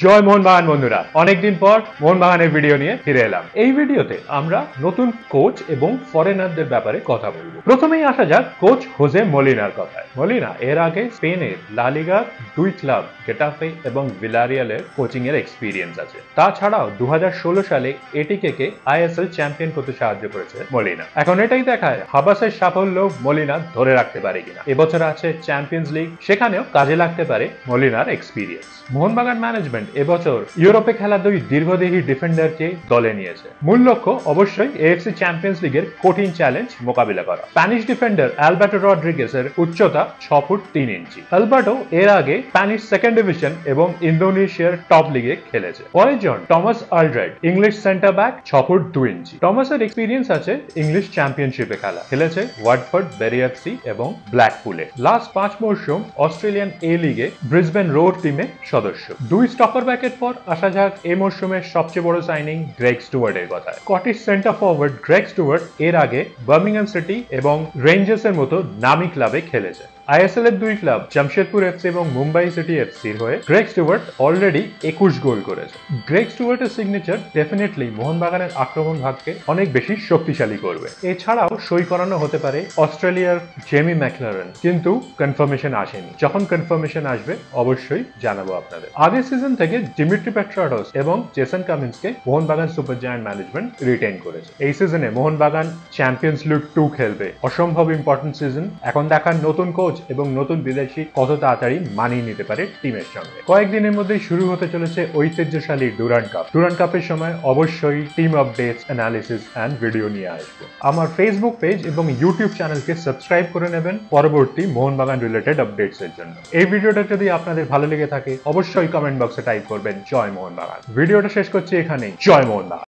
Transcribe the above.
জয় মোহনবাগান বন্ধুরা, অনেকদিন পর মোহনবাগানের ভিডিও নিয়ে ফিরে এলাম। এই ভিডিওতে আমরা নতুন কোচ এবং ফরেনারদের ব্যাপারে কথা বলবো। প্রথমেই আসা যাক কোচ হোজে মলিনার কথায়। মলিনা এর আগে স্পেনের লা লিগার 2 ক্লাব গেটাফে এবং ভিলারিয়ালের কোচিং এর এক্সপিরিয়েন্স আছে। তাছাড়াও 2016 সালে এটিকে আইএসএল চ্যাম্পিয়ন করতে সাহায্য করেছে মলিনা। এখন এটাই দেখায় হাবাসের সাফল্য মলিনা ধরে রাখতে পারে কিনা। এবছর আছে চ্যাম্পিয়ন্স লিগ, সেখানেও কাজে লাগতে পারে মলিনার এক্সপিরিয়েন্স। মোহনবাগান ম্যানেজমেন্ট এবছর ইউরোপে খেলা 2 দীর্ঘদেহী ডিফেন্ডারকে দলে নিয়েছে। মূল লক্ষ্য অবশ্যই এএফসি চ্যাম্পিয়ন্স লিগের কঠিন চ্যালেঞ্জ মোকাবিলা করা। স্প্যানিশ ডিফেন্ডার অ্যালবার্টো রড্রিগেজের উচ্চতা 6 ফুট 3 ইঞ্চি। অ্যালবার্টো এর আগে স্প্যানিশ সেকেন্ড ডিভিশন এবং ইন্দোনেশিয়ার টপ লিগে খেলেছে। পরেরজন Thomas Aldred, English centre back, 6 foot 2 inch. টমাসের এক্সপিরিয়েন্স আছে ইংলিশ চ্যাম্পিয়নশিপে খেলেছে ওয়াটফোর্ড, বেরি এফসি এবং ব্ল্যাকপুলে। লাস্ট 5 মৌসুম অস্ট্রেলিয়ান এ লিগে ব্রিসবেন রোড টিমে সদস্য। 2 স্টপার ব্যাকের পর আসা যাক এই মৌসুমের সবচেয়ে বড় সাইনিং গ্রেগ স্টুয়ার্টের কথা। Scottish centre forward Greg Stuart এর আগে বার্মিংহাম সিটি এবং রেঞ্জার্সের মতো নামী ক্লাবে খেলেছে। আইএসএল এর 2 ক্লাব জামশেদপুর এফসি এবং মুম্বাই সিটি এফসির হয়ে গ্রেগ স্টুয়ার্ট অলরেডি 21 গোল করেছে। গ্রেগ স্টুয়ার্টের সিগনেচার ডেফিনেটলি মোহনবাগানের আক্রমণ ভাগকে অনেক বেশি শক্তিশালী করবে। এছাড়াও সই করানো হতে পারে অস্ট্রেলিয়ার জেমি ম্যাকলারেন, কিন্তু কনফার্মেশন আসেনি। যখন কনফার্মেশন আসবে অবশ্যই জানাবো আপনাদের। আগের সিজন থেকে দিমিত্রি পেট্রাডোস এবং জেসন কামিন্সকে Mohun Bagan super giant management retain করেছে। এই সিজনে মোহনবাগান চ্যাম্পিয়ন্স লিগ 2 খেলবে। অসম্ভব ইম্পর্টেন্ট সিজন। এখন দেখার নতুন কোচ এবং নতুন বিদেশি কত তাড়াতাড়ি মানিয়ে নিতে পারে টিমের সঙ্গে। কয়েকদিনের মধ্যেই শুরু হতে চলেছে ঐতিহ্যশালী ডুরান্ড কাপ। ডুরান্ড কাপের সময় অবশ্যই team updates, analysis and video নিয়ে আসবো। আমার ফেসবুক পেজ এবং ইউটিউব চ্যানেলকে সাবস্ক্রাইব করে নেবেন পরবর্তী মোহনবাগান রিলেটেড আপডেটস এর জন্য। এই ভিডিওটা যদি আপনাদের ভালো লেগে থাকে অবশ্যই কমেন্ট বক্সে টাইপ করবেন জয় মোহনবাগান। ভিডিওটা শেষ করছি এখানেই। জয় মোহনবাগান।